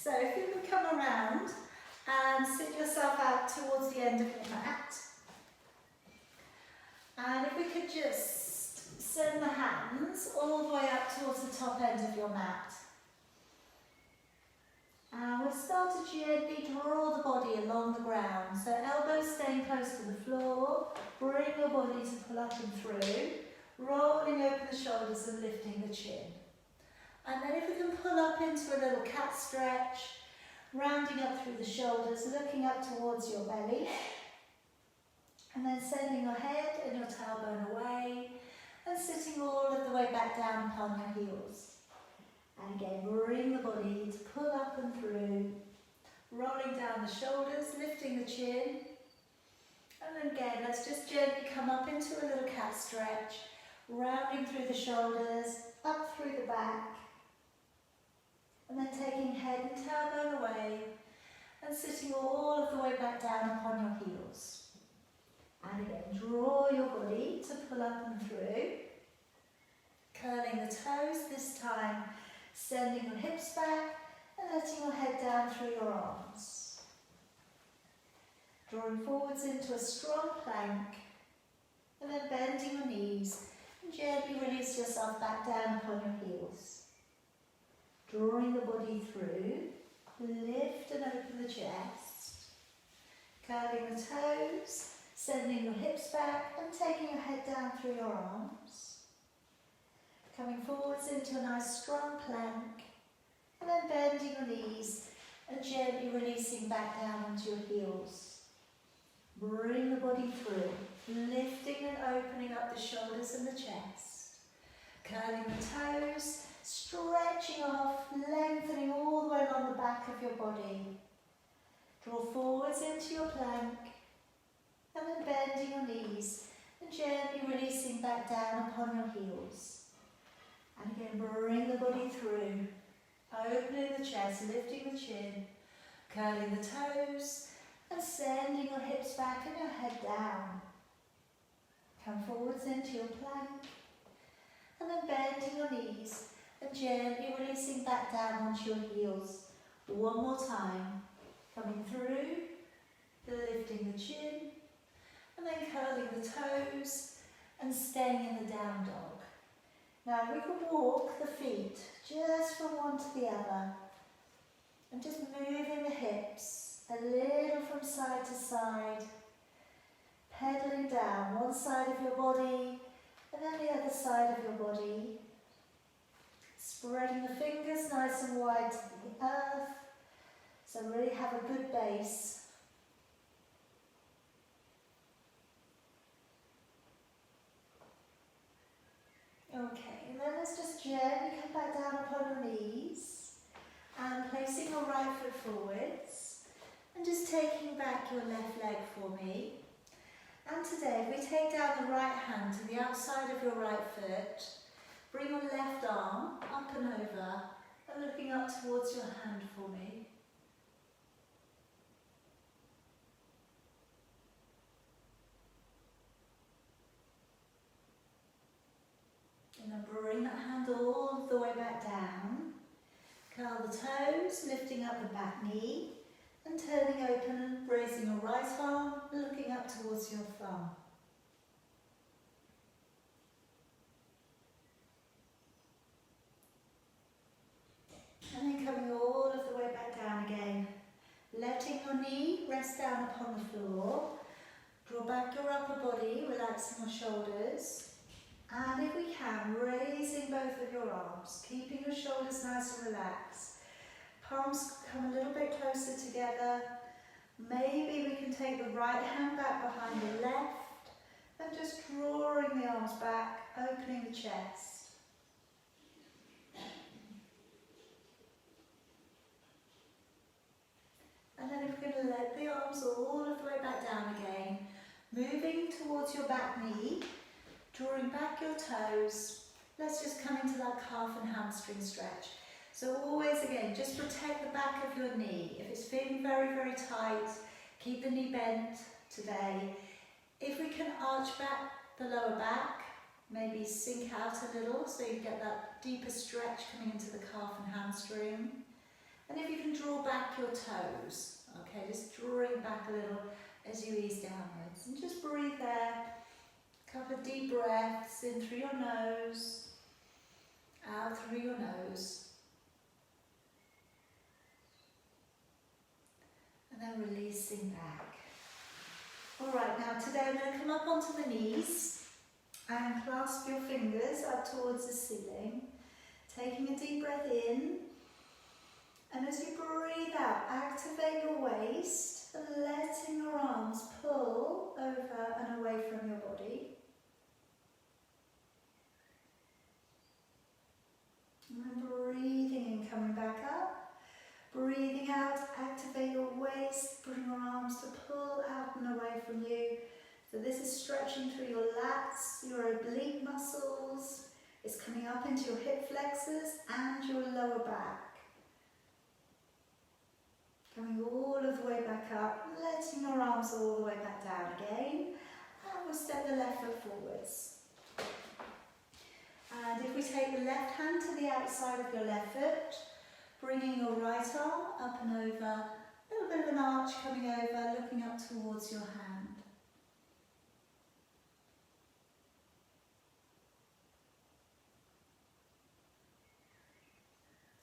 So if you can come around and sit yourself out towards the end of your mat. And if we could just send the hands all the way up towards the top end of your mat. And we'll start to gently draw the body along the ground. So elbows staying close to the floor. Bring your body to pull up and through. Rolling open the shoulders and lifting the chin. And then if we can pull up into a little cat stretch, rounding up through the shoulders, looking up towards your belly. And then sending your head and your tailbone away and sitting all of the way back down upon your heels. And again, bring the body to pull up and through, rolling down the shoulders, lifting the chin. And then again, let's just gently come up into a little cat stretch, rounding through the shoulders, up through the back. And then taking head and tailbone away and sitting all of the way back down upon your heels. And again, draw your body to pull up and through. Curling the toes this time, sending your hips back and letting your head down through your arms. Drawing forwards into a strong plank and then bending your knees and gently release yourself back down upon your heels. Drawing the body through, lift and open the chest. Curling the toes, sending your hips back and taking your head down through your arms. Coming forwards into a nice strong plank and then bending your knees and gently releasing back down onto your heels. Bring the body through, lifting and opening up the shoulders and the chest. Curling the toes, stretching off, lengthening all the way along the back of your body. Draw forwards into your plank and then bending your knees and gently releasing back down upon your heels. And again, bring the body through, opening the chest, lifting the chin, curling the toes, and sending your hips back and your head down. Come forwards into your plank, and then bending your knees, and gently releasing back down onto your heels. One more time, coming through, lifting the chin, and then curling the toes, and staying in the down dog. Now we can walk the feet just from one to the other and just moving the hips a little from side to side, pedaling down one side of your body and then the other side of your body, spreading the fingers nice and wide to the earth, so really have a good base. Okay, and then let's just gently come back down upon your knees and placing your right foot forwards and just taking back your left leg for me. And today we take down the right hand to the outside of your right foot, bring your left arm up and over and looking up towards your hand for me. And then bring that hand all the way back down. Curl the toes, lifting up the back knee and turning open and raising your right arm, looking up towards your thumb. And then coming all of the way back down again. Letting your knee rest down upon the floor. Draw back your upper body, relaxing your shoulders. And if we can, raising both of your arms, keeping your shoulders nice and relaxed. Palms come a little bit closer together. Maybe we can take the right hand back behind the left and just drawing the arms back, opening the chest. And then if we're going to let the arms all of the way back down again, moving towards your back knee, drawing back your toes. Let's just come into that calf and hamstring stretch. So always again, just protect the back of your knee. If it's feeling very, very tight, keep the knee bent today. If we can arch back the lower back, maybe sink out a little so you get that deeper stretch coming into the calf and hamstring. And if you can draw back your toes, okay, just drawing back a little as you ease downwards. And just breathe there. A couple of deep breaths in through your nose, out through your nose. And then releasing back. Alright, now today I'm going to come up onto the knees and clasp your fingers up towards the ceiling. Taking a deep breath in. And as you breathe out, activate your waist and letting your arms pull over and away from your body. And then breathing in, coming back up. Breathing out, activate your waist, bring your arms to pull out and away from you. So this is stretching through your lats, your oblique muscles. It's coming up into your hip flexors and your lower back. Coming all of the way back up, letting your arms all the way back down again. And we'll step the left foot forwards. And if we take the left hand to the outside of your left foot, bringing your right arm up and over, a little bit of an arch coming over, looking up towards your hand.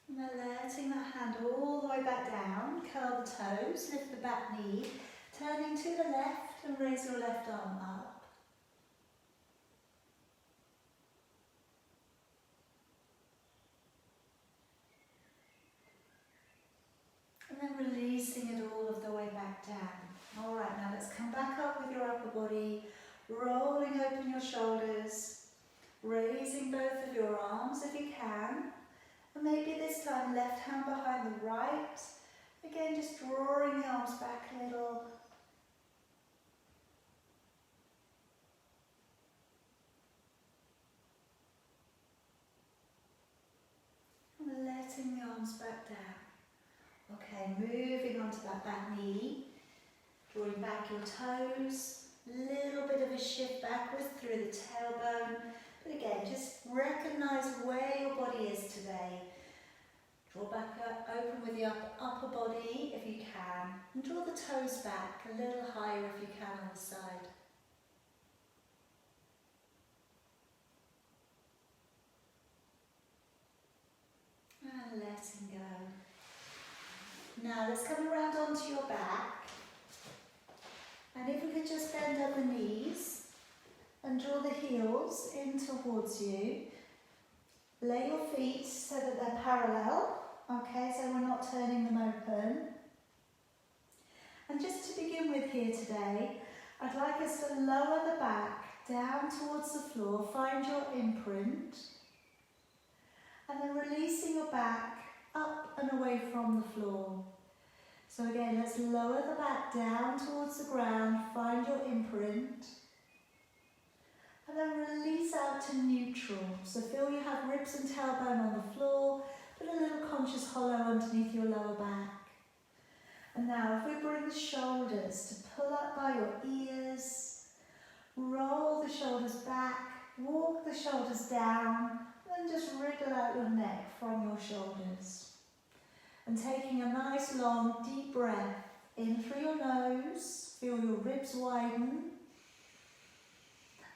And then letting that hand all the way back down, curl the toes, lift the back knee, turning to the left and raise your left arm up. And then releasing it all of the way back down. Alright, now let's come back up with your upper body, rolling open your shoulders, raising both of your arms if you can. And maybe this time left hand behind the right. Again, just drawing the arms back a little. And letting the arms back down. Okay, moving onto that back knee. Drawing back your toes. Little bit of a shift backwards through the tailbone. But again, just recognise where your body is today. Draw back up, open with the upper body if you can. And draw the toes back a little higher if you can on the side. And letting go. Now let's come around onto your back. And if we could just bend up the knees and draw the heels in towards you. Lay your feet so that they're parallel, okay, so we're not turning them open. And just to begin with here today, I'd like us to lower the back down towards the floor, find your imprint, and then releasing your back up and away from the floor. So again, let's lower the back down towards the ground, find your imprint. And then release out to neutral. So feel you have ribs and tailbone on the floor, but a little conscious hollow underneath your lower back. And now if we bring the shoulders to pull up by your ears, roll the shoulders back, walk the shoulders down, and just wriggle out your neck from your shoulders. And taking a nice long deep breath in through your nose, feel your ribs widen.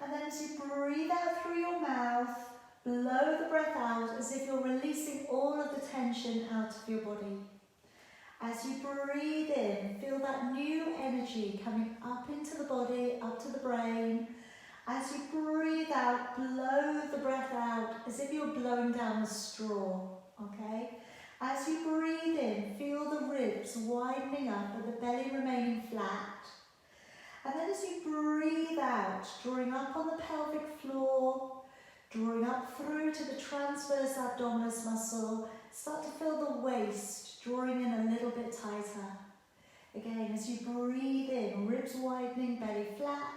And then as you breathe out through your mouth, blow the breath out as if you're releasing all of the tension out of your body. As you breathe in, feel that new energy coming up into the body, up to the brain. As you breathe out, blow the breath out as if you're blowing down a straw, okay? As you breathe in, feel the ribs widening up and the belly remaining flat. And then as you breathe out, drawing up on the pelvic floor, drawing up through to the transverse abdominis muscle, start to feel the waist drawing in a little bit tighter. Again, as you breathe in, ribs widening, belly flat.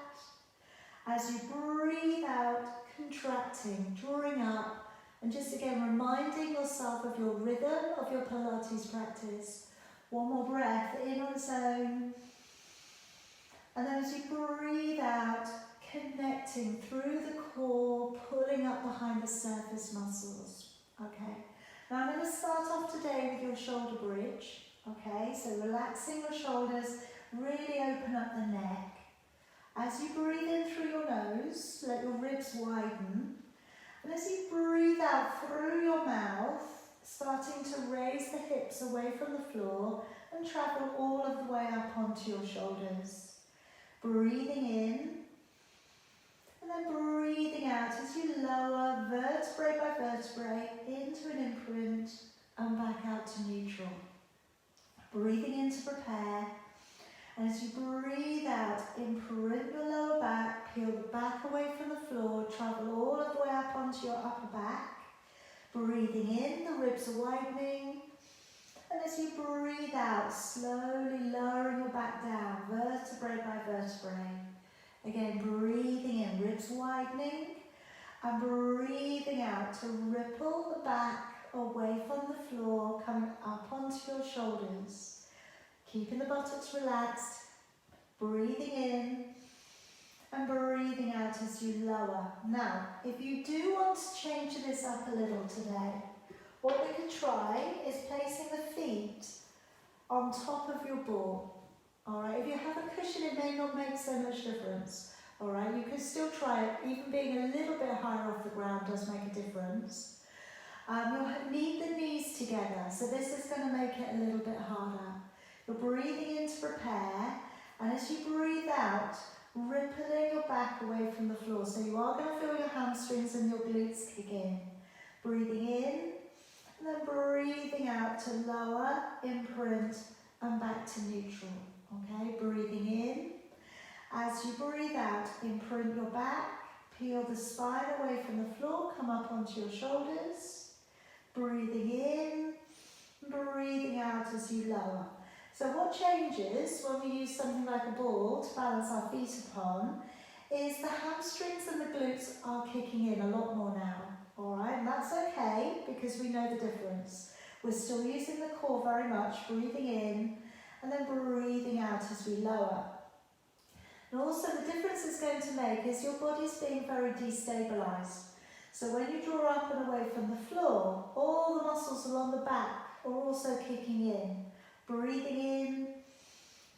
As you breathe out, contracting, drawing up, and just again reminding yourself of your rhythm of your Pilates practice. One more breath in on its own. And then as you breathe out, connecting through the core, pulling up behind the surface muscles. Okay. Now I'm going to start off today with your shoulder bridge. Okay, so relaxing your shoulders, really open up the neck. As you breathe in through your nose, let your ribs widen. And as you breathe out through your mouth, starting to raise the hips away from the floor and travel all of the way up onto your shoulders. Breathing in, and then breathing out as you lower vertebrae by vertebrae into an imprint and back out to neutral. Breathing in to prepare. And as you breathe out, imprint your lower back, peel the back away from the floor, travel all of the way up onto your upper back. Breathing in, the ribs are widening. And as you breathe out, slowly lowering your back down, vertebrae by vertebrae. Again, breathing in, ribs widening. And breathing out to ripple the back away from the floor, coming up onto your shoulders. Keeping the buttocks relaxed, breathing in and breathing out as you lower. Now, if you do want to change this up a little today, what we can try is placing the feet on top of your ball. Alright, if you have a cushion, it may not make so much difference. Alright, you can still try it, even being a little bit higher off the ground does make a difference. You'll need the knees together, so this is going to make it a little bit harder. You're breathing in to prepare, and as you breathe out, rippling your back away from the floor. So you are going to feel your hamstrings and your glutes kick in. Breathing in, and then breathing out to lower, imprint, and back to neutral. Okay, breathing in. As you breathe out, imprint your back, peel the spine away from the floor, come up onto your shoulders. Breathing in, breathing out as you lower. So what changes when we use something like a ball to balance our feet upon is the hamstrings and the glutes are kicking in a lot more now. Alright, and that's okay because we know the difference. We're still using the core very much, breathing in and then breathing out as we lower. And also the difference it's going to make is your body's being very destabilised. So when you draw up and away from the floor, all the muscles along the back are also kicking in. Breathing in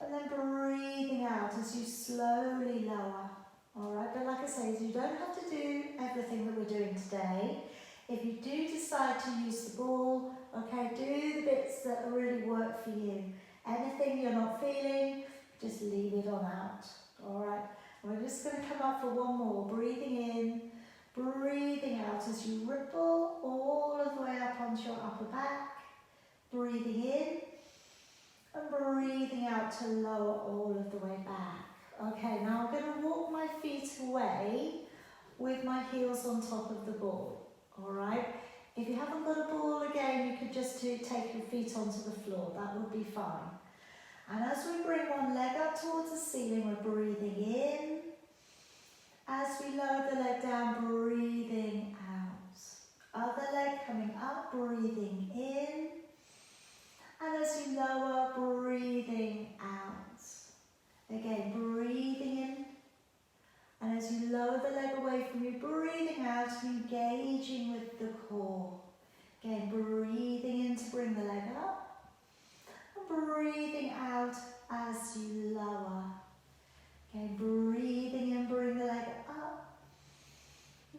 and then breathing out as you slowly lower. Alright, but like I say, you don't have to do everything that we're doing today. If you do decide to use the ball, okay, do the bits that really work for you. Anything you're not feeling, just leave it on out. Alright, we're just going to come up for one more. Breathing in, breathing out as you ripple all of the way up onto your upper back. Breathing in. And breathing out to lower all of the way back. Okay, now I'm going to walk my feet away with my heels on top of the ball. Alright, if you haven't got a ball again, you could just take your feet onto the floor. That would be fine. And as we bring one leg up towards the ceiling, we're breathing in. As we lower the leg down, breathing out. Other leg coming up, breathing in. And as you lower, breathing out. Again, breathing in. And as you lower the leg away from you, breathing out, engaging with the core. Again, breathing in to bring the leg up. And breathing out as you lower. Again, breathing in, bring the leg up.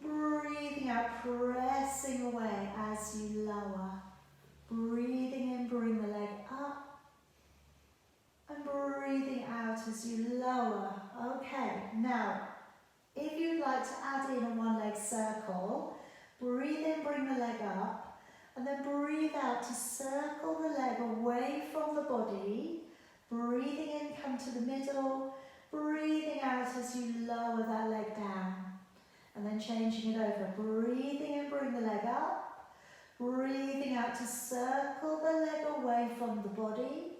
Breathing out, pressing away as you lower. Breathing in, bring the leg up. And breathing out as you lower. Okay, now, if you'd like to add in a one-leg circle, breathe in, bring the leg up. And then breathe out to circle the leg away from the body. Breathing in, come to the middle. Breathing out as you lower that leg down. And then changing it over. Breathing in, bring the leg up. Breathing out to circle the leg away from the body.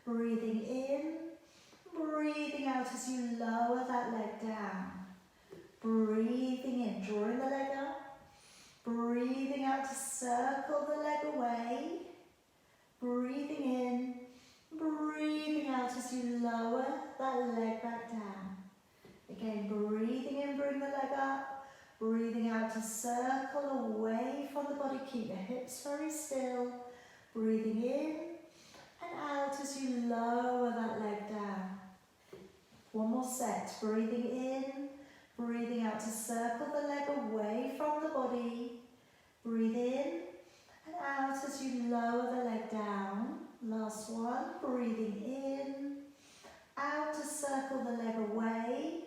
Breathing in. Breathing out as you lower that leg down. Breathing in, drawing the leg up. Breathing out to circle the leg away. Breathing in. Breathing out as you lower that leg back down. Again, breathing in, bring the leg up. Breathing out to circle away from of the body. Keep your hips very still. Breathing in and out as you lower that leg down. One more set. Breathing in, breathing out to circle the leg away from the body. Breathe in and out as you lower the leg down. Last one. Breathing in, out to circle the leg away.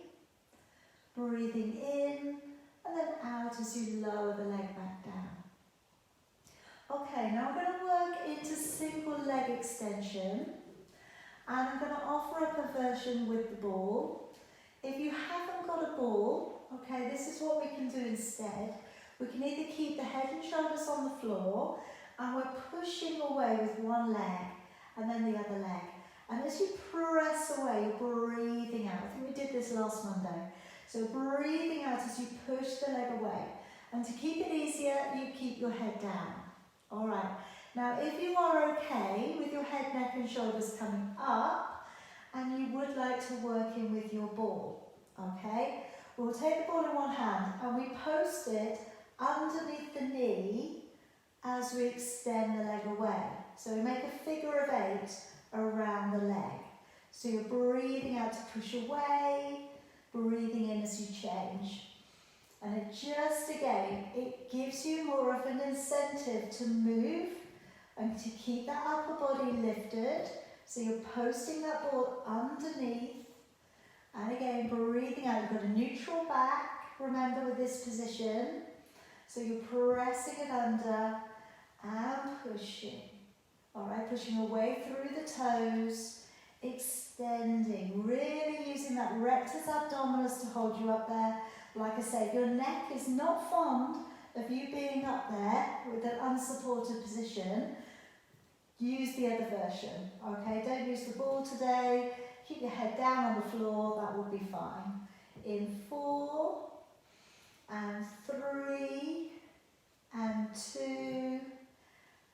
Breathing in and then out as you lower the leg back down. Okay, now I'm going to work into single leg extension, and I'm going to offer up a version with the ball. If you haven't got a ball, okay, this is what we can do instead. We can either keep the head and shoulders on the floor, and we're pushing away with one leg and then the other leg. And as you press away, you're breathing out. I think we did this last Monday. So breathing out as you push the leg away. And to keep it easier, you keep your head down. All right. Now, if you are okay with your head, neck and shoulders coming up, and you would like to work in with your ball, okay? We'll take the ball in one hand and we post it underneath the knee as we extend the leg away. So we make a figure of 8 around the leg. So you're breathing out to push away, breathing in as you change. And it just, again, it gives you more of an incentive to move and to keep that upper body lifted. So you're posting that ball underneath. And again, breathing out. You've got a neutral back, remember, with this position. So you're pressing it under and pushing. All right, pushing away through the toes, extending, really using that rectus abdominis to hold you up there. Like I say, if your neck is not fond of you being up there with an unsupported position, use the other version, okay? Don't use the ball today. Keep your head down on the floor, that will be fine. In 4, and 3, and 2,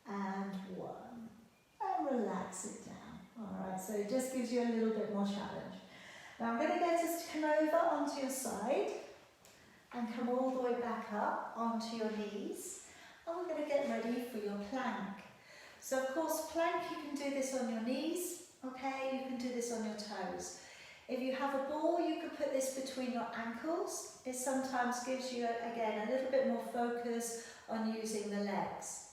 and 1. And relax it down. All right, so it just gives you a little bit more challenge. Now I'm going to get us to come over onto your side and come all the way back up onto your knees. And we're going to get ready for your plank. So of course, plank, you can do this on your knees, okay? You can do this on your toes. If you have a ball, you can put this between your ankles. It sometimes gives you, again, a little bit more focus on using the legs.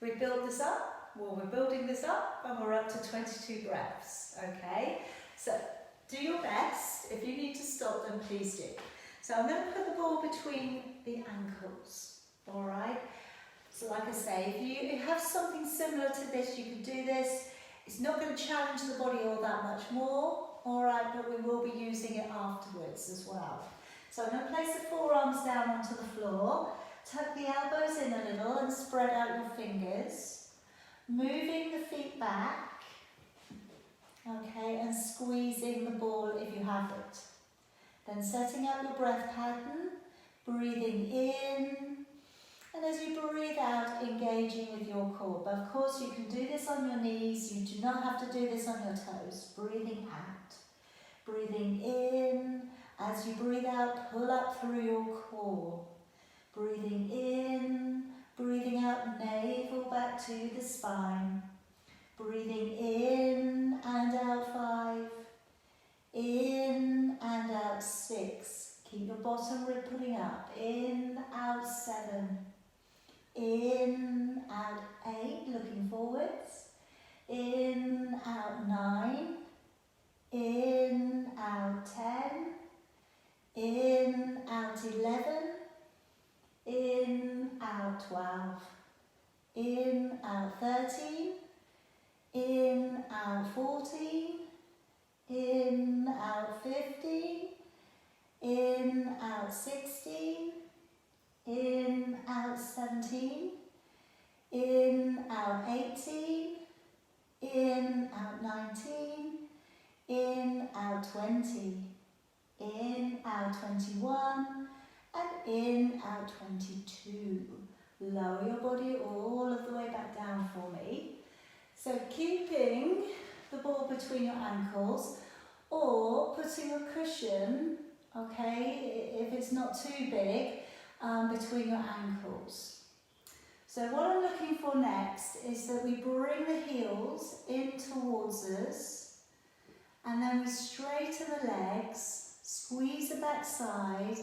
We build this up, well, we're building this up, and we're up to 22 breaths, okay? So do your best. If you need to stop, then please do. So I'm going to put the ball between the ankles, all right? So like I say, if you have something similar to this, you can do this. It's not going to challenge the body all that much more, all right, but we will be using it afterwards as well. So I'm going to place the forearms down onto the floor, tuck the elbows in a little and spread out your fingers, moving the feet back, okay, and squeezing the ball if you have it. Then setting up your breath pattern, breathing in, and as you breathe out, engaging with your core. But of course, you can do this on your knees. You do not have to do this on your toes. Breathing out. Breathing in. As you breathe out, pull up through your core. Breathing in. Breathing out, navel back to the spine. Breathing in and out 5. In and out 6. Keep your bottom rib pulling up. In, out 7. In, out 8, looking forwards. In, out 9. In, out 10. In, out 11. In, out 12. In, out 13. In, out 14. In, out 15. In, out 16. In, out 17. In, out 18. In, out 19. In, out 20. In, out 21. And in, out 22. Lower your body all of the way back down for me. So keeping the ball between your ankles, or putting a cushion, okay, if it's not too big, between your ankles. So what I'm looking for next is that we bring the heels in towards us, and then we straighten the legs, squeeze the back side,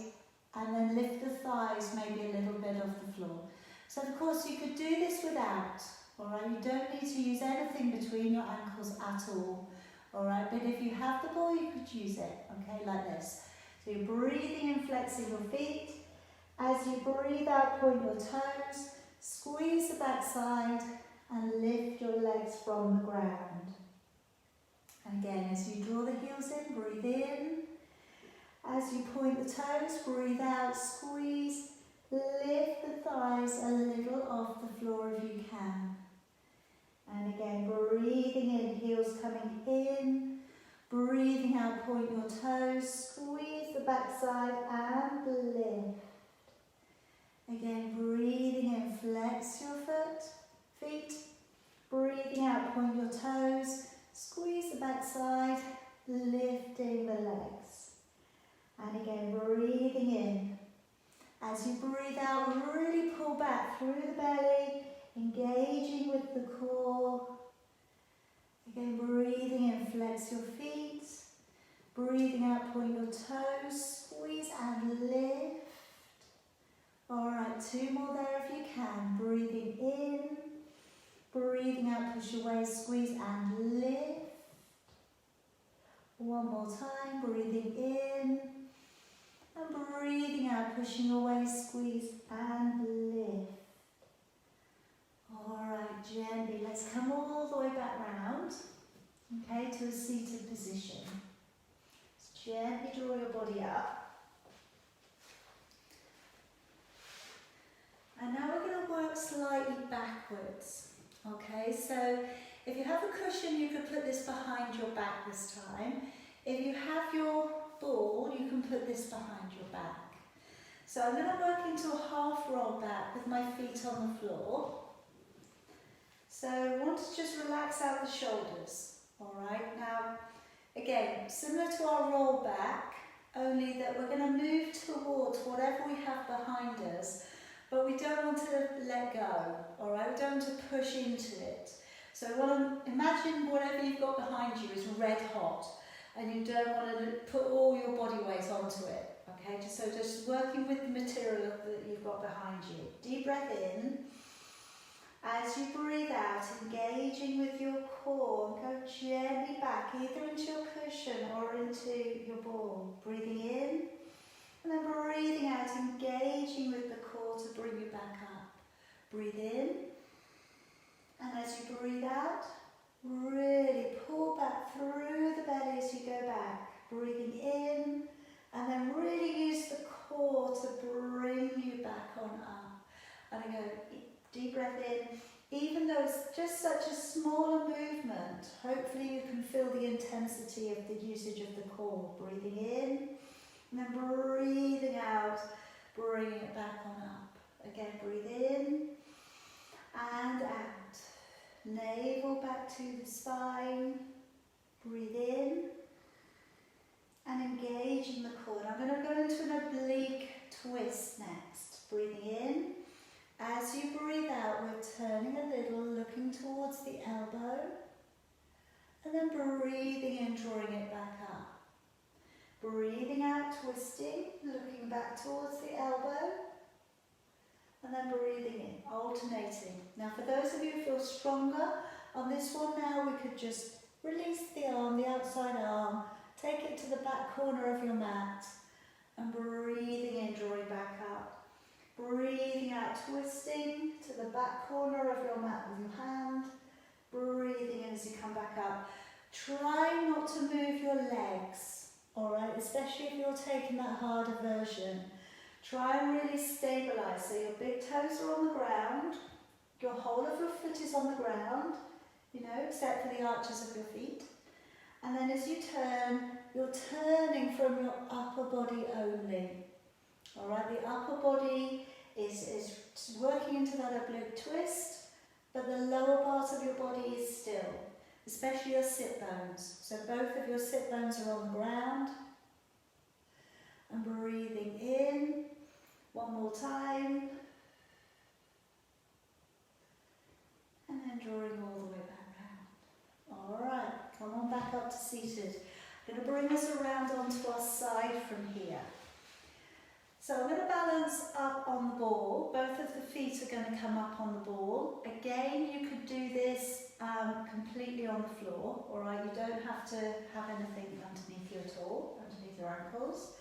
and then lift the thighs maybe a little bit off the floor. So of course you could do this without, alright? You don't need to use anything between your ankles at all, alright? But if you have the ball, you could use it, okay, like this. So you're breathing and flexing your feet. As you breathe out, point your toes, squeeze the back side, and lift your legs from the ground. And again, as you draw the heels in, breathe in. As you point the toes, breathe out, squeeze, lift the thighs a little off the floor if you can. And again, breathing in, heels coming in. Breathing out, point your toes, squeeze the backside and lift. Again, breathing in, flex your feet. Breathing out, point your toes, squeeze the backside, lifting the legs. And again, breathing in. As you breathe out, really pull back through the belly, engaging with the core. Again, breathing in, flex your feet. Breathing out, point your toes, squeeze and lift. Alright, 2 more there if you can. Breathing in. Breathing out, push your waist, squeeze and lift. 1 more time, breathing in. And breathing out, pushing your waist, squeeze and lift. Alright, gently, let's come all the way back round, okay, to a seated position. Just gently draw your body up. And now we're going to work slightly backwards, okay, so if you have a cushion you could put this behind your back this time. If you have your ball you can put this behind your back. So I'm going to work into a half roll back with my feet on the floor. So I want to just relax out the shoulders, alright, now again similar to our roll back, only that we're going to move towards whatever we have behind us. But we don't want to let go, alright? We don't want to push into it. So imagine whatever you've got behind you is red hot and you don't want to put all your body weight onto it, okay? So just working with the material that you've got behind you. Deep breath in. As you breathe out, engaging with your core, go gently back, either into your cushion or into your ball. Breathing in. And then breathing out, engaging with the core to bring you back up. Breathe in. And as you breathe out, really pull back through the belly as you go back. Breathing in. And then really use the core to bring you back on up. And I go, deep breath in. Even though it's just such a smaller movement, hopefully you can feel the intensity of the usage of the core. Breathing in. And then breathing out, bringing it back on up. Again, breathe in and out. Navel back to the spine. Breathe in and engage in the core. Now I'm going to go into an oblique twist next. Breathing in. As you breathe out, we're turning a little, looking towards the elbow. And then breathing in, drawing it back up. Breathing out, twisting, looking back towards the elbow, and then breathing in, alternating. Now for those of you who feel stronger, on this one now we could just release the arm, the outside arm, take it to the back corner of your mat, and breathing in, drawing back up. Breathing out, twisting to the back corner of your mat with your hand, breathing in as you come back up. Try not to move your legs. Alright, especially if you're taking that harder version. Try and really stabilise. So your big toes are on the ground, your whole of your foot is on the ground, you know, except for the arches of your feet. And then as you turn, you're turning from your upper body only. Alright, the upper body is working into that oblique twist, but the lower part of your body is still. Especially your sit bones. So both of your sit bones are on the ground. And breathing in. 1 more time. drawing all the way back down. Alright, come on back up to seated. I'm going to bring us around onto our side from here. So I'm going to balance up on the ball. Both of the feet are going to come up on the ball. Again, you could do this completely on the floor. Alright, you don't have to have anything underneath you at all, underneath your ankles.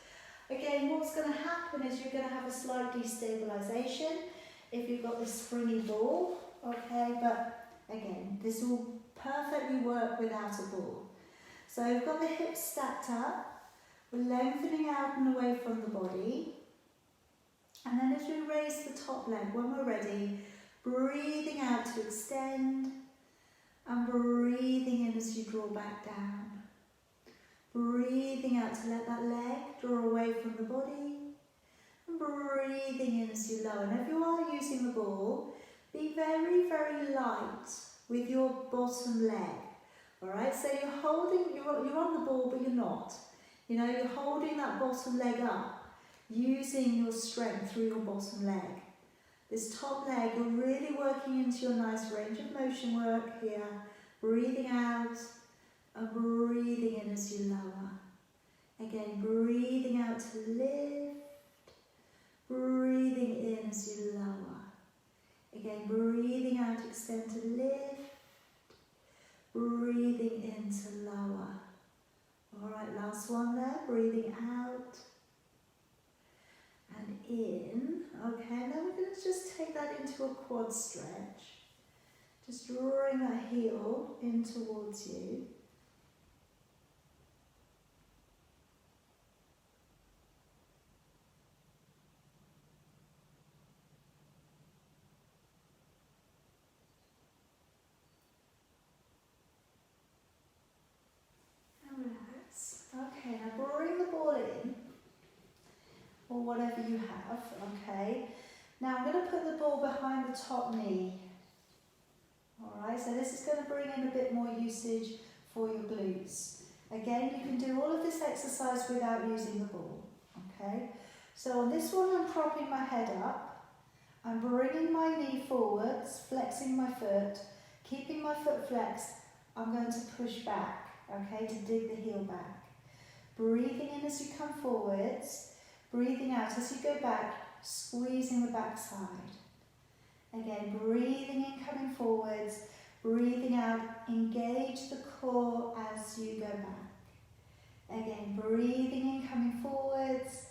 Again, what's going to happen is you're going to have a slight destabilisation if you've got this springy ball. Okay, but again, this will perfectly work without a ball. So we've got the hips stacked up. We're lengthening out and away from the body. And then as we raise the top leg, when we're ready, breathing out to extend and breathing in as you draw back down. Breathing out to let that leg draw away from the body. And breathing in as you lower. And if you are using the ball, be very, very light with your bottom leg. Alright, so you're on the ball, but you're not. You know, you're holding that bottom leg up, using your strength through your bottom leg. This top leg, you're really working into your nice range of motion work here. Breathing out and breathing in as you lower. Again, breathing out to lift. Breathing in as you lower. Again, breathing out, extend to lift. Breathing in to lower. Alright, last one there. Breathing out and in. Okay, and then we're going to just take that into a quad stretch. Just drawing that heel in towards you. And relax. Okay, now bring the ball in, or whatever you have, okay. Now I'm going to put the ball behind the top knee. Alright, so this is going to bring in a bit more usage for your glutes. Again, you can do all of this exercise without using the ball, okay. So on this one I'm propping my head up, I'm bringing my knee forwards, flexing my foot, keeping my foot flexed, I'm going to push back, okay, to dig the heel back. Breathing in as you come forwards, breathing out as you go back, squeezing the back side. Again, breathing in, coming forwards, breathing out, engage the core as you go back. Again, breathing in, coming forwards,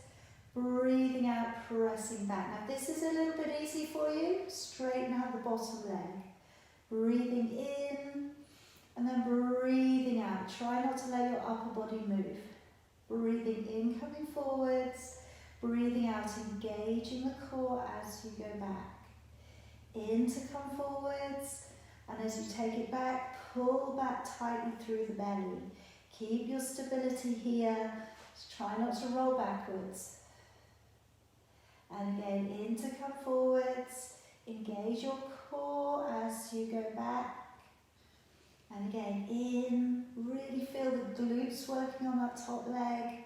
breathing out, pressing back. Now this is a little bit easy for you, straighten out the bottom leg. Breathing in, and then breathing out. Try not to let your upper body move. Breathing in, coming forwards, breathing out, engaging the core as you go back. In to come forwards, and as you take it back, pull back tightly through the belly. Keep your stability here, just try not to roll backwards. And again, in to come forwards, engage your core as you go back. And again, in, really feel the glutes working on that top leg.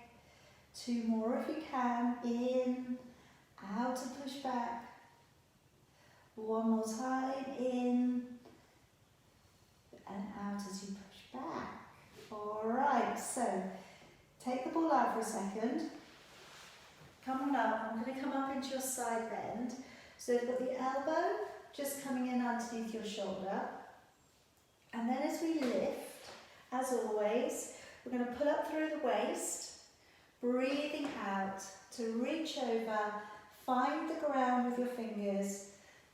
2 more if you can, in, out to push back. 1 more time, in, and out as you push back. Alright, so take the ball out for a second. Come on up, I'm going to come up into your side bend. So you've got the elbow just coming in underneath your shoulder. And then as we lift, as always, we're going to pull up through the waist, breathing out to reach over, find the ground with your fingers,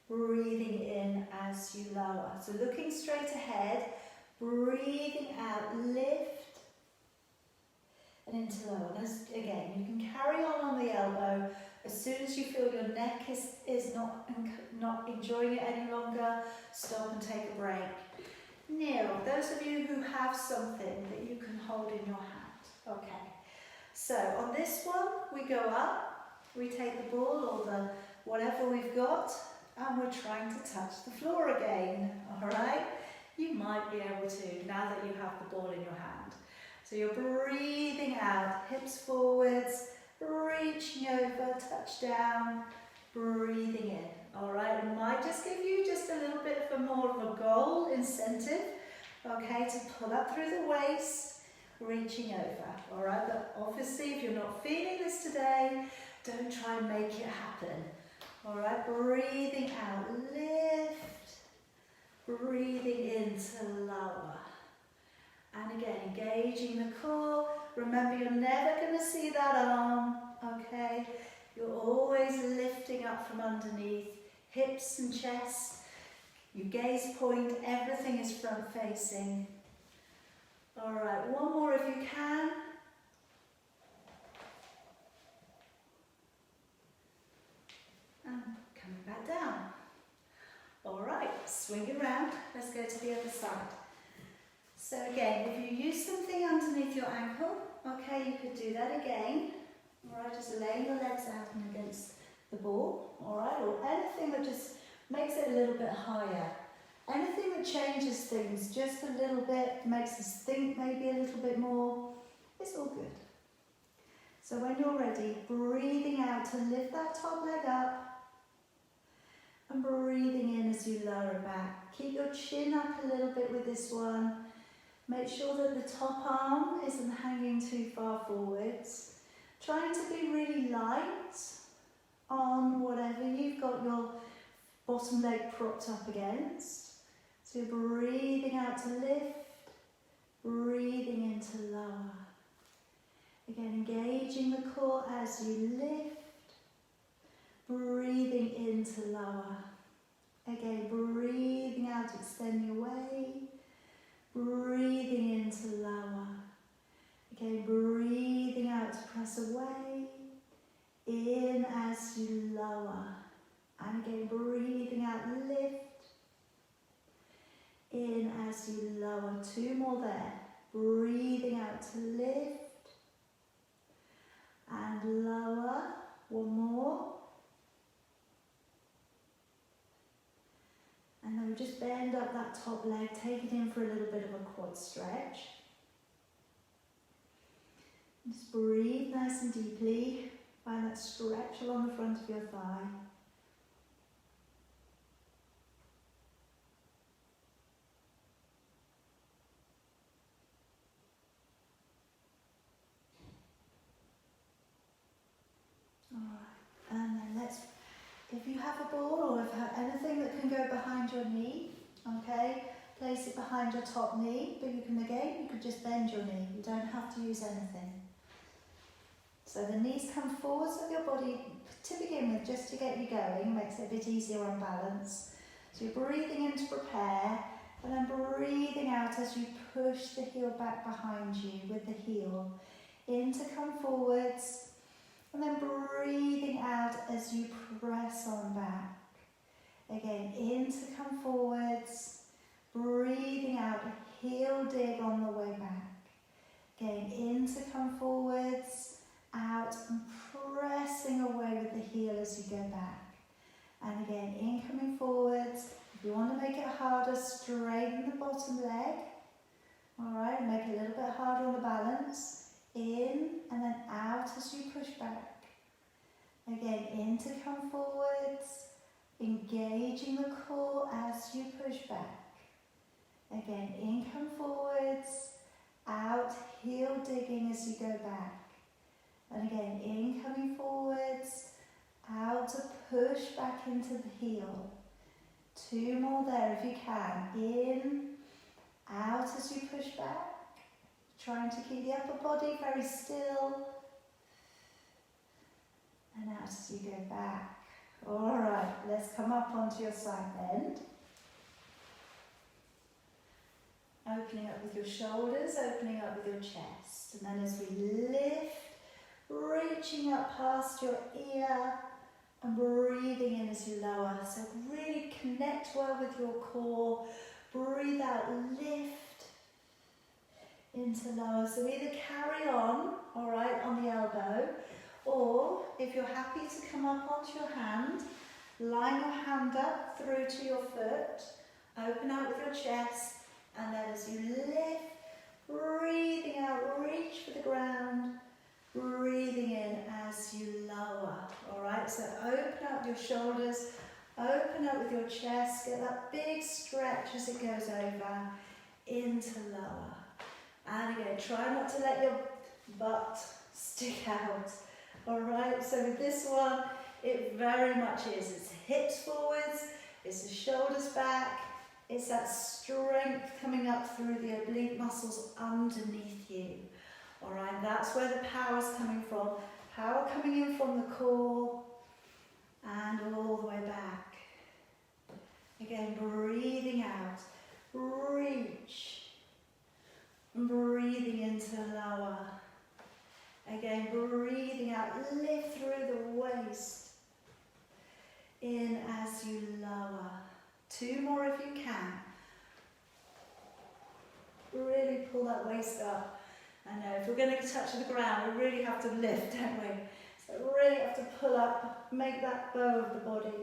breathing in as you lower. So looking straight ahead, breathing out, lift, and into lower. And again, you can carry on the elbow. As soon as you feel your neck is not enjoying it any longer, stop and take a break. Now, those of you who have something that you can hold in your hand. Okay, so on this one, we go up, we take the ball or the whatever we've got, and we're trying to touch the floor again, all right? You might be able to now that you have the ball in your hand. So you're breathing out, hips forwards, reaching over, touch down, breathing in, all right? It might just give you just a little bit of more of a goal incentive, okay, to pull up through the waist, reaching over, all right? But obviously, if you're not feeling this today, don't try and make it happen, all right? Breathing out, lift, breathing in to lower. And again, engaging the core. Remember, you're never going to see that arm, okay? You're always lifting up from underneath, hips and chest. You gaze point, everything is front facing. All right, one more if you can. And coming back down. All right, swing it around. Let's go to the other side. So again, if you use something underneath your ankle, okay, you could do that again. All right, just laying your legs out and against the ball, all right, or anything that just makes it a little bit higher. Anything that changes things just a little bit, makes us think maybe a little bit more, it's all good. So when you're ready, breathing out to lift that top leg up and breathing in as you lower back. Keep your chin up a little bit with this one. Make sure that the top arm isn't hanging too far forwards. Trying to be really light on whatever you've got your bottom leg propped up against. So you're breathing out to lift, breathing in to lower. Again, engaging the core as you lift, breathing in to lower. Again, breathing out, extend your way. Breathing in to lower. Again, breathing out to press away. In as you lower. And again, breathing out, lift. In as you lower. Two more there. Breathing out to lift. And lower. One more. And then we just bend up that top leg, take it in for a little bit of a quad stretch. Just breathe nice and deeply. Find that stretch along the front of your thigh. Alright, and then let's, if you have a ball or if you have anything that can go behind your knee, okay, place it behind your top knee, but you could just bend your knee. You don't have to use anything. So the knees come forwards of your body to begin with, just to get you going, makes it a bit easier on balance. So you're breathing in to prepare, and then breathing out as you push the heel back behind you with the heel. In to come forwards, and then breathing out as you press on back. Again, in to come forwards, breathing out, heel dig on the way back. Again, in to come forwards, out and pressing away with the heel as you go back. And again, in coming forwards. If you want to make it harder, straighten the bottom leg. Alright, make it a little bit harder on the balance. In and then out as you push back. Again, in to come forwards. Engaging the core as you push back. Again, in come forwards. Out, heel digging as you go back. And again, in coming forwards, out to push back into the heel. Two more there if you can. In, out as you push back. Trying to keep the upper body very still. And out as you go back. Alright, let's come up onto your side bend. Opening up with your shoulders, opening up with your chest. And then as we lift, reaching up past your ear and breathing in as you lower. So really connect well with your core. Breathe out, lift into lower. So either carry on, all right, on the elbow, or if you're happy to come up onto your hand, line your hand up through to your foot, open out with your chest, and then as you lift, breathing out, reach for the ground. Breathing in as you lower, all right? So open up your shoulders, Open up with your chest, get that big stretch as it goes over into lower. And again, try not to let your butt stick out. Alright, so with this one, it very much is. It's hips forwards, it's the shoulders back, it's that strength coming up through the oblique muscles underneath you. Alright, that's where the power's coming from. Power coming in from the core and all the way back. Again, breathing out, reach, and breathing into lower. Again, breathing out, lift through the waist. In as you lower. 2 more if you can. Really pull that waist up. I know, if we're going to touch the ground, we really have to lift, don't we? So we really have to pull up, make that bow of the body,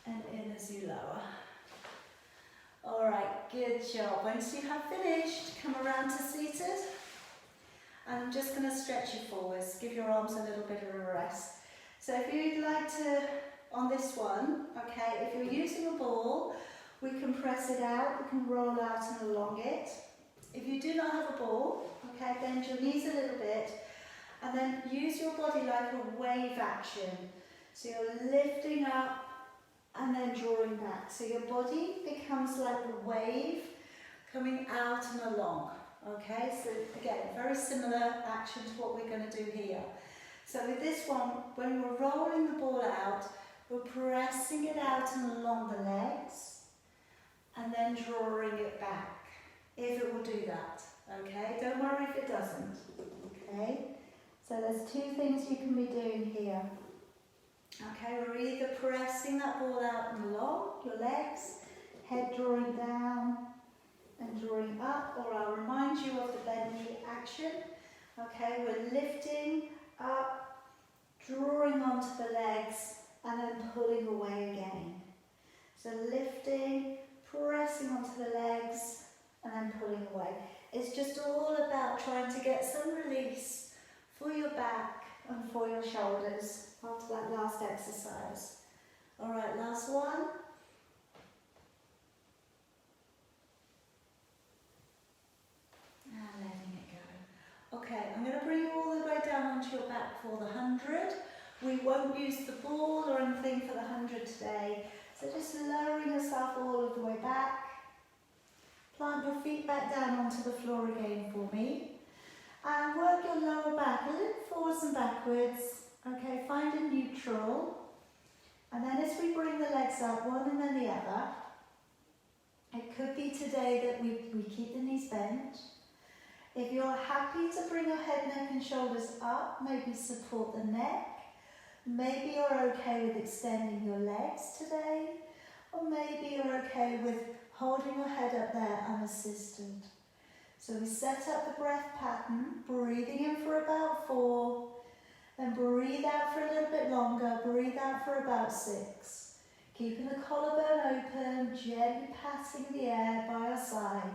and in as you lower. Alright, good job. Once you have finished, come around to seated. And I'm just going to stretch you forwards, give your arms a little bit of a rest. So if you'd like to, on this one, okay, if you're using a ball, we can press it out, we can roll out and along it. If you do not have a ball, okay, bend your knees a little bit, and then use your body like a wave action. So you're lifting up and then drawing back. So your body becomes like a wave coming out and along. Okay, so again, very similar action to what we're going to do here. So with this one, when we're rolling the ball out, we're pressing it out and along the legs and then drawing it back, if it will do that. Okay, don't worry if it doesn't. Okay, so there's 2 things you can be doing here. Okay, we're either pressing that ball out and along your legs, head drawing down and drawing up, or I'll remind you of the bend knee action. Okay, we're lifting up, drawing onto the legs, and then pulling away again. So lifting, pressing onto the legs, and then pulling away. It's just all about trying to get some release for your back and for your shoulders after that last exercise. Alright, last one. And letting it go. Okay, I'm going to bring you all the way down onto your back for the 100. We won't use the ball or anything for the 100 today. So just lowering yourself all of the way back. Plant your feet back down onto the floor again for me. And work your lower back a little forwards and backwards. Okay, find a neutral. And then as we bring the legs up, one and then the other. It could be today that we keep the knees bent. If you're happy to bring your head, neck and shoulders up, maybe support the neck. Maybe you're okay with extending your legs today. Or maybe you're okay with holding your head up there unassisted. So we set up the breath pattern, breathing in for about 4, then breathe out for a little bit longer, breathe out for about 6. Keeping the collarbone open, gently passing the air by our side.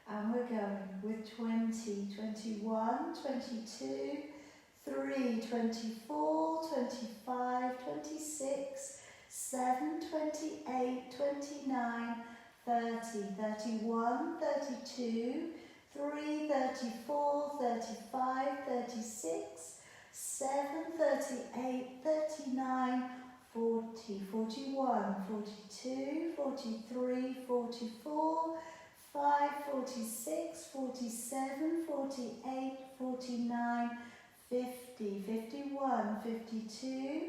And we're going with 20, 21, 22, 3, 24, 25, 26, 7, 28, 29, 30, 31, 32, 3, 34, 35, 36, 7, 38, 39, 40, 41, 42, 43, 44, 5, 46, 47, 48, 49, 50, 51, 52,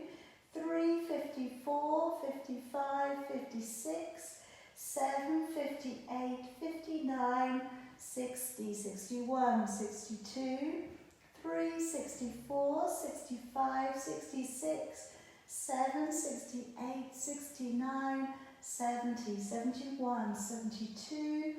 3, 54, 55, 56, 7, 58, 59, 60, 61, 62, 3, 64, 65, 66, 7, 68, 69, 70, 71, 72,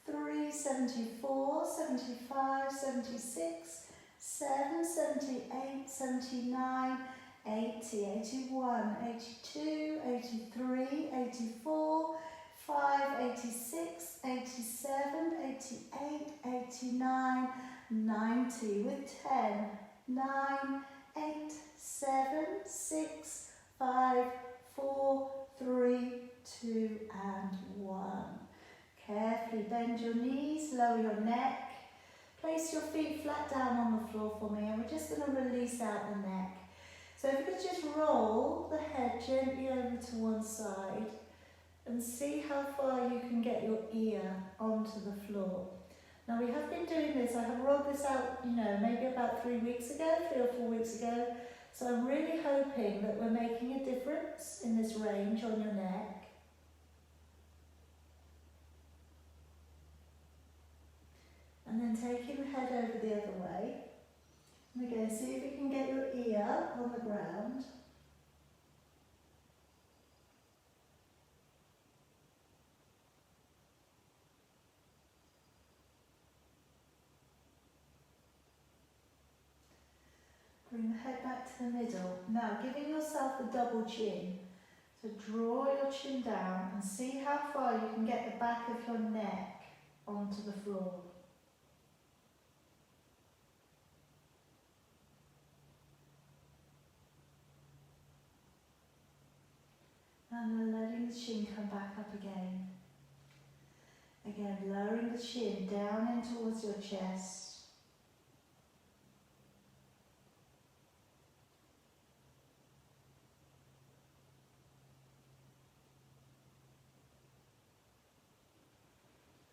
3, 74, 75, 76, 7, 78, 79, 80, 81, 82, 83, 84, 5, 86, 87, 88, 89, 90 with 10, 9, 8, 7, 6, 5, 4, 3, 2 and 1. Carefully bend your knees, lower your neck. Place your feet flat down on the floor for me, and we're just going to release out the neck. So if you could just roll the head gently over to one side and see how far you can get your ear onto the floor. Now we have been doing this, I have rolled this out, maybe about 3 weeks ago, 3 or 4 weeks ago. So I'm really hoping that we're making a difference in this range on your neck. And then taking the head over the other way. And again, see if you can get your ear on the ground. Bring the head back to the middle. Now, giving yourself a double chin. So draw your chin down and see how far you can get the back of your neck onto the floor. And then letting the chin come back up again. Again, lowering the chin down in towards your chest.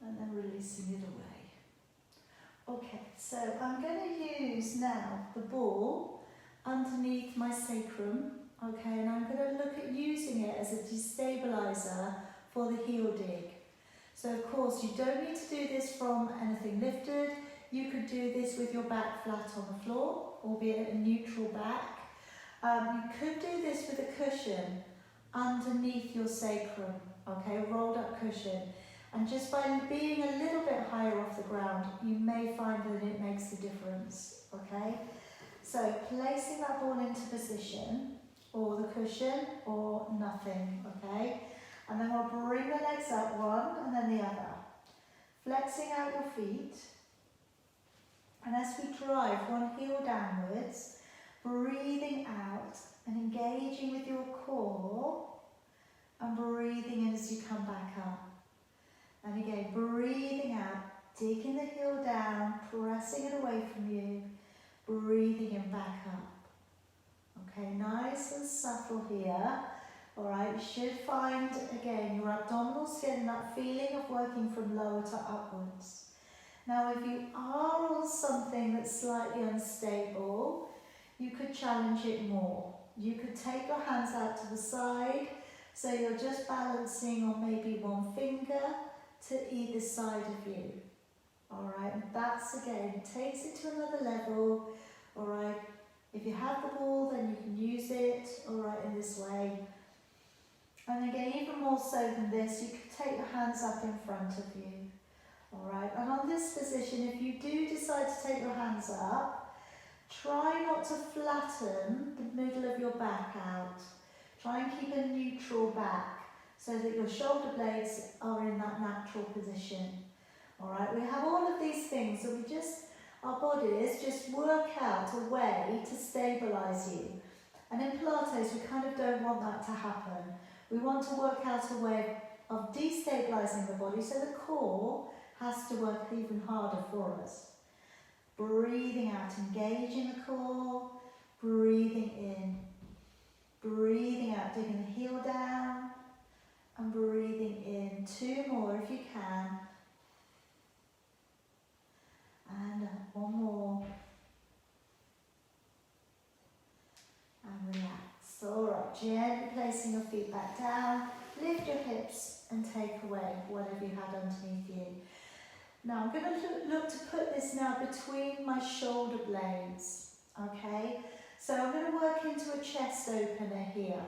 And then releasing it away. Okay, so I'm going to use now the ball underneath my sacrum. Okay, and I'm going to look at using it as a destabilizer for the heel dig. So of course you don't need to do this from anything lifted. You could do this with your back flat on the floor, albeit a neutral back. You could do this with a cushion underneath your sacrum, okay, a rolled up cushion. And just by being a little bit higher off the ground, you may find that it makes a difference, okay? So placing that ball into position, or the cushion, or nothing, okay? And then we'll bring the legs up, one and then the other. Flexing out your feet. And as we drive one heel downwards, breathing out and engaging with your core, and breathing in as you come back up. And again, breathing out, digging the heel down, pressing it away from you, breathing in back up. Okay, nice and subtle here. Alright, you should find, again, your abdominal skin, that feeling of working from lower to upwards. Now, if you are on something that's slightly unstable, you could challenge it more. You could take your hands out to the side, so you're just balancing on maybe one finger to either side of you. Alright, and that's, again, it takes it to another level. Alright, if you have the ball, then you can use it, alright, in this way. And again, even more so than this, you can take your hands up in front of you. Alright, and on this position, if you do decide to take your hands up, try not to flatten the middle of your back out. Try and keep a neutral back so that your shoulder blades are in that natural position. Alright, we have all of these things, so our bodies just work out a way to stabilise you. And in Pilates, we kind of don't want that to happen. We want to work out a way of destabilising the body so the core has to work even harder for us. Breathing out, engaging the core, breathing in, breathing out, digging the heel down, and breathing in. 2 more if you can. And one more. And relax. Alright, gently placing your feet back down. Lift your hips and take away whatever you had underneath you. Now I'm going to look to put this now between my shoulder blades. Okay, so I'm going to work into a chest opener here.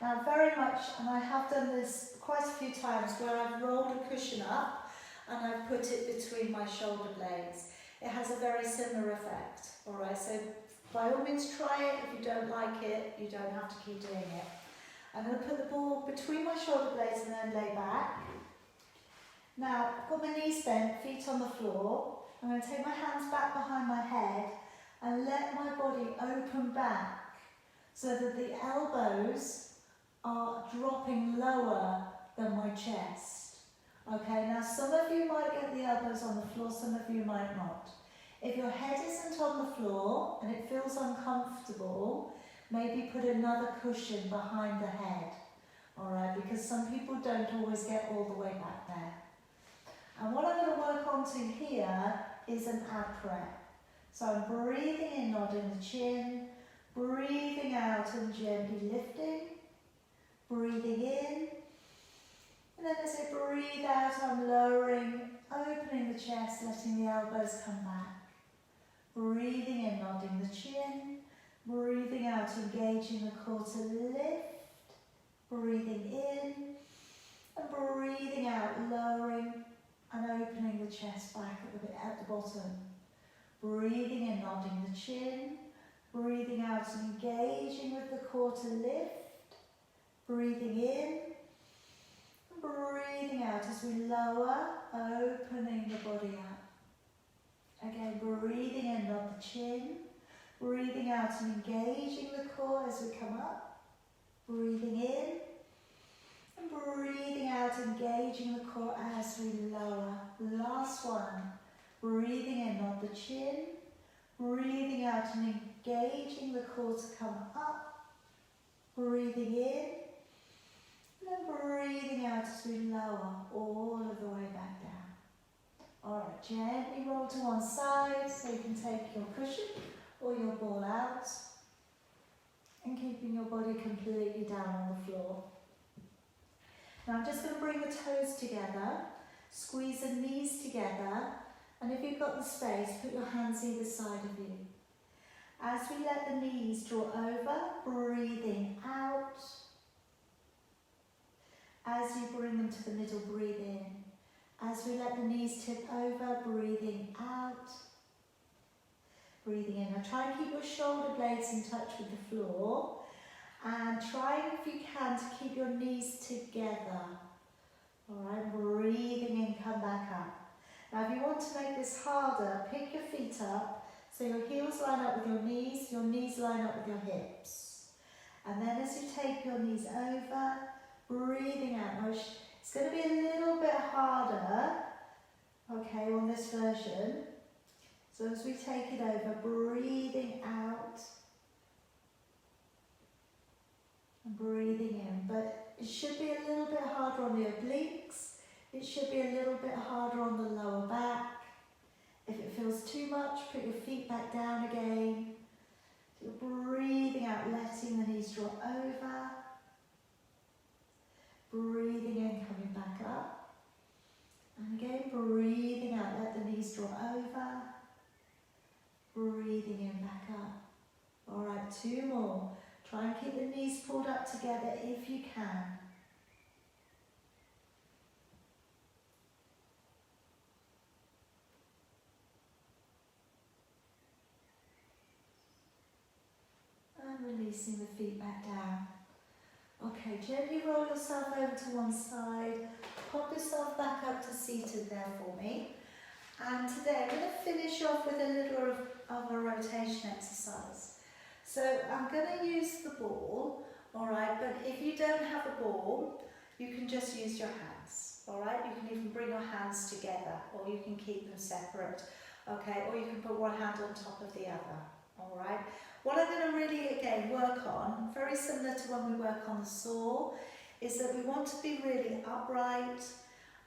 Now very much, and I have done this quite a few times, where I've rolled a cushion up and I've put it between my shoulder blades. It has a very similar effect. Alright, so by all means try it. If you don't like it, you don't have to keep doing it. I'm going to put the ball between my shoulder blades and then lay back. Now, I've got my knees bent, feet on the floor. I'm going to take my hands back behind my head and let my body open back so that the elbows are dropping lower than my chest. Okay, now some of you might get the elbows on the floor, some of you might not. If your head isn't on the floor and it feels uncomfortable, maybe put another cushion behind the head. Alright, because some people don't always get all the way back there. And what I'm going to work on to here is an ab prep. So I'm breathing in, nodding the chin, breathing out and gently lifting, breathing in, and then as I breathe out, I'm lowering, opening the chest, letting the elbows come back. Breathing in, nodding the chin, breathing out, engaging the core to lift, breathing in, and breathing out, lowering and opening the chest back at the bottom. Breathing in, nodding the chin, breathing out, engaging with the core to lift, breathing in, and breathing out as we lower, opening the body up. Again, breathing in, nod the chin, breathing out and engaging the core as we come up, breathing in, and breathing out, engaging the core as we lower. Last one. Breathing in, nod the chin. Breathing out and engaging the core to come up. Breathing in. And then breathing out as we lower all of the way back down. Alright, gently roll to one side so you can take your cushion or your ball out. And keeping your body completely down on the floor. Now I'm just going to bring the toes together, squeeze the knees together, and if you've got the space, put your hands either side of you. As we let the knees draw over, breathing out. As you bring them to the middle, breathe in. As we let the knees tip over, breathing out. Breathing in. Now try and keep your shoulder blades in touch with the floor. And try, if you can, to keep your knees together. Alright, breathing in, come back up. Now if you want to make this harder, pick your feet up so your heels line up with your knees line up with your hips. And then as you take your knees over, breathing out. Now it's going to be a little bit harder, okay, on this version. So as we take it over, breathing out. And breathing in, but it should be a little bit harder on the obliques. It should be a little bit harder on the lower back. If it feels too much, put your feet back down again. So you're breathing out, letting the knees draw over. Breathing in, coming back up. And again, breathing out, let the knees draw over. Breathing in, back up. Alright, two more. Try and keep the knees pulled up together if you can. And releasing the feet back down. Okay, gently roll yourself over to one side. Pop yourself back up to seated there for me. And today I'm going to finish off with a little of a rotation exercise. So I'm going to use the ball, alright, but if you don't have a ball, you can just use your hands, alright? You can even bring your hands together, or you can keep them separate, okay? Or you can put one hand on top of the other, alright? What I'm going to really, again, work on, very similar to when we work on the saw, is that we want to be really upright,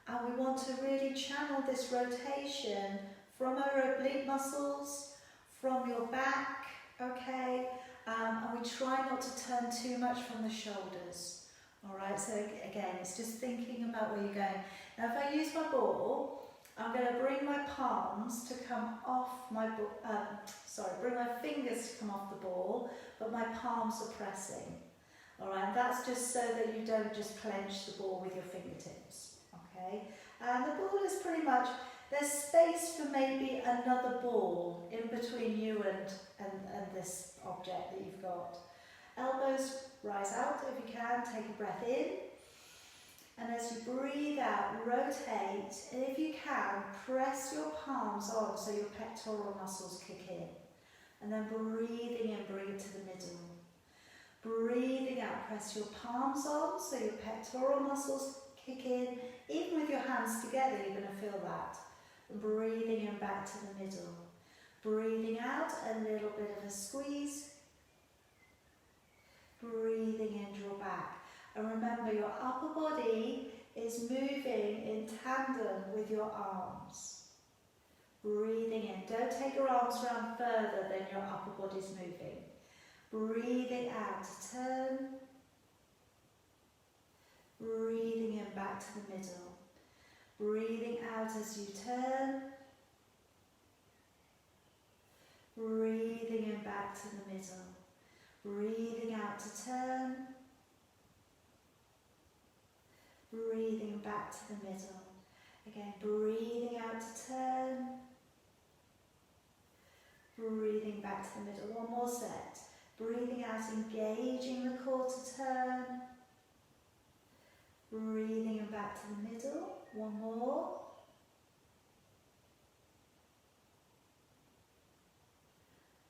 and we want to really channel this rotation from our oblique muscles, from your back, okay, and we try not to turn too much from the shoulders. Alright, so again, it's just thinking about where you're going. Now if I use my ball, I'm going to bring my palms to come off my bring my fingers to come off the ball, but my palms are pressing. Alright, that's just so that you don't just clench the ball with your fingertips. Okay, and the ball is pretty much, there's space for maybe another ball in between you and this object that you've got. Elbows rise out if you can, take a breath in. And as you breathe out, rotate. And if you can, press your palms on so your pectoral muscles kick in. And then breathing in, bring it to the middle. Breathing out, press your palms on so your pectoral muscles kick in. Even with your hands together, you're going to feel that. Breathing in back to the middle. Breathing out, a little bit of a squeeze. Breathing in, draw back. And remember, your upper body is moving in tandem with your arms. Breathing in. Don't take your arms around further than your upper body's moving. Breathing out, turn. Breathing in back to the middle. Breathing out as you turn. Breathing in back to the middle. Breathing out to turn. Breathing back to the middle. Again, breathing out to turn. Breathing back to the middle. One more set. Breathing out, engaging the core to turn. Breathing in back to the middle. One more.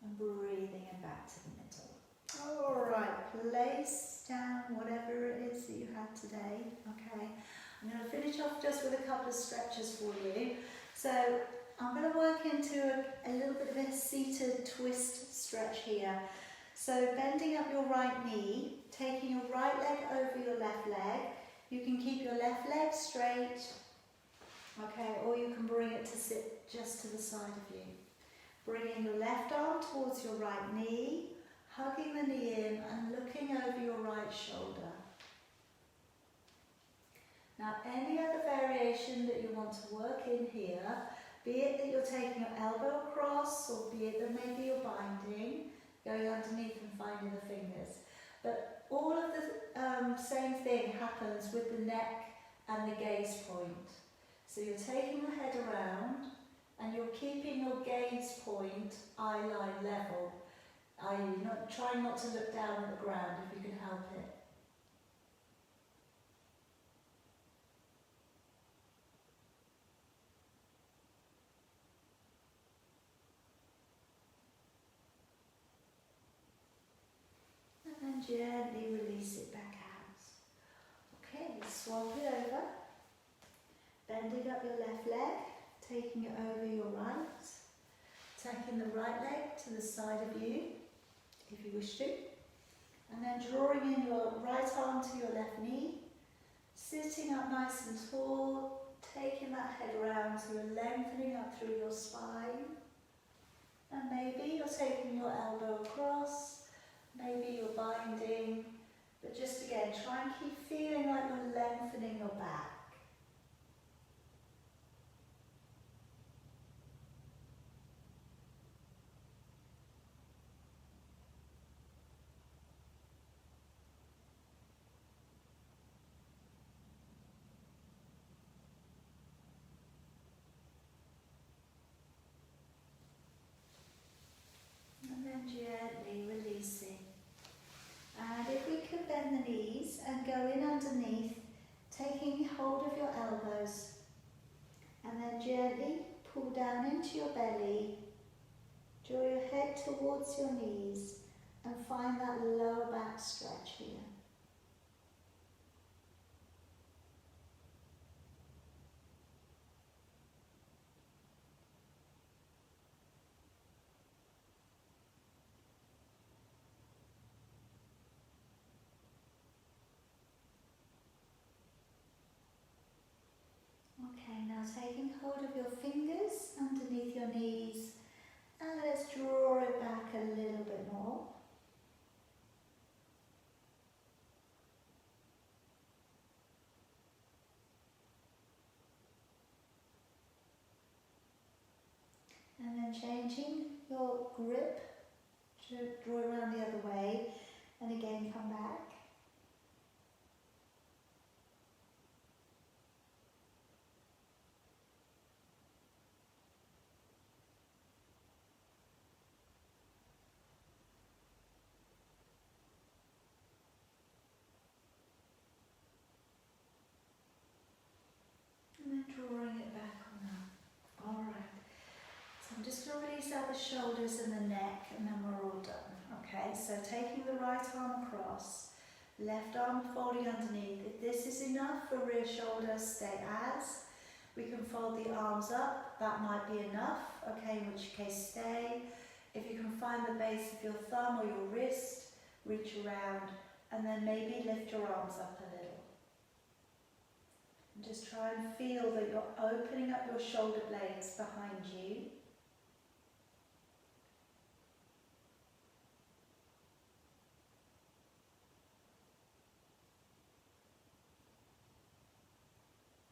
And breathing in back to the middle. Alright, place down whatever it is that you had today. Okay, I'm going to finish off just with a couple of stretches for you. So I'm going to work into a little bit of a seated twist stretch here. So bending up your right knee, taking your right leg over your left leg. You can keep your left leg straight, okay, or you can bring it to sit just to the side of you. Bringing your left arm towards your right knee, hugging the knee in and looking over your right shoulder. Now any other variation that you want to work in here, be it that you're taking your elbow across or be it that maybe you're binding, going underneath and finding the fingers. But all of the same thing happens with the neck and the gaze point. So you're taking the head around and you're keeping your gaze point eye line level, i.e. trying not to look down at the ground if you can help it. And then gently release it back out. Okay, swap it over. Bending up your left leg, taking it over your right. Taking the right leg to the side of you, if you wish to. And then drawing in your right arm to your left knee. Sitting up nice and tall. Taking that head around so you're lengthening up through your spine. And maybe you're taking your elbow across. Maybe you're binding. But just again, try and keep feeling like you're lengthening your back. And then gently releasing. And if we could bend the knees and go in underneath, taking hold of your elbows, and then gently pull down into your belly, draw your head towards your knees, and find that lower back stretch here. Okay, now taking hold of your fingers underneath your knees, and let's draw it back a little bit more. And then changing your grip to draw around the other way, and again come back. And then drawing it back on that. Alright. So I'm just going to release out the shoulders and the neck, and then we're all done. Okay, so taking the right arm across, left arm folding underneath. If this is enough for rear shoulder, stay as. We can fold the arms up, that might be enough, okay, in which case stay. If you can find the base of your thumb or your wrist, reach around and then maybe lift your arms up a little. And just try and feel that you're opening up your shoulder blades behind you.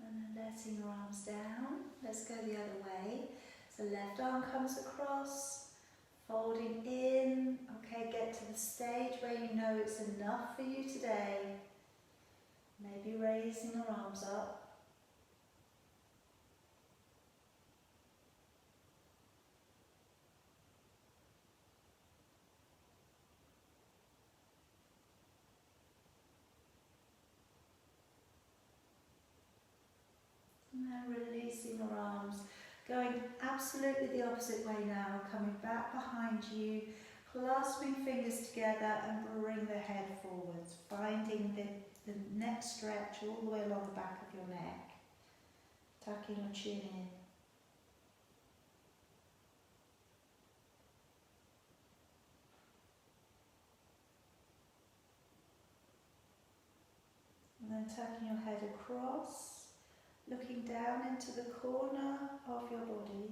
And then letting your arms down. Let's go the other way. So left arm comes across, folding in. Okay, get to the stage where you know it's enough for you today. Maybe raising your arms up. And then releasing your arms. Going absolutely the opposite way now, coming back behind you, clasping fingers together and bring the head forwards, finding the neck stretch all the way along the back of your neck, tucking your chin in. And then tucking your head across, looking down into the corner of your body.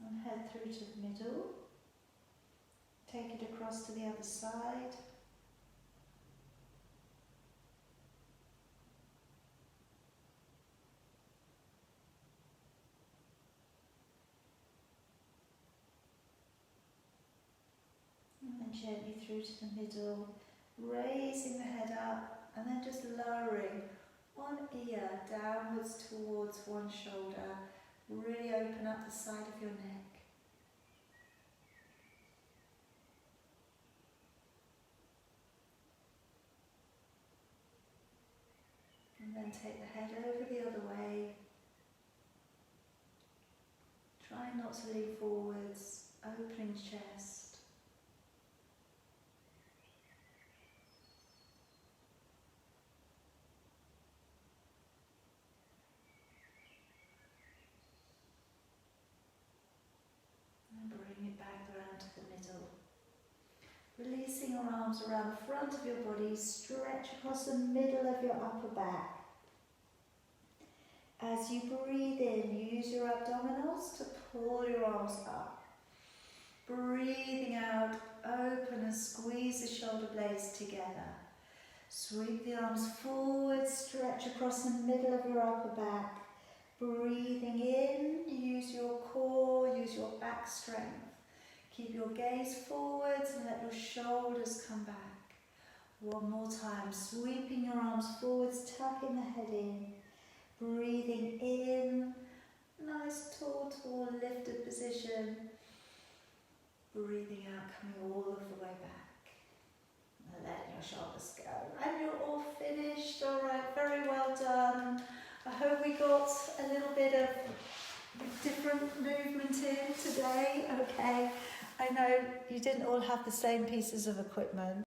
And head through to the middle. Take it across to the other side. And then gently through to the middle, raising the head up and then just lowering one ear downwards towards one shoulder. Really open up the side of your neck. And then take the head over the other way. Try not to lean forwards, opening chest. And bring it back around to the middle. Releasing your arms around the front of your body, stretch across the middle of your upper back. As you breathe in, use your abdominals to pull your arms up. Breathing out, open and squeeze the shoulder blades together. Sweep the arms forward, stretch across the middle of your upper back. Breathing in, use your core, use your back strength. Keep your gaze forwards and let your shoulders come back. One more time, sweeping your arms forwards, tucking the head in. Breathing in, nice tall lifted position. Breathing out, coming all of the way back. And letting your shoulders go. And you're all finished. All right, very well done. I hope we got a little bit of different movement in today. Okay, I know you didn't all have the same pieces of equipment.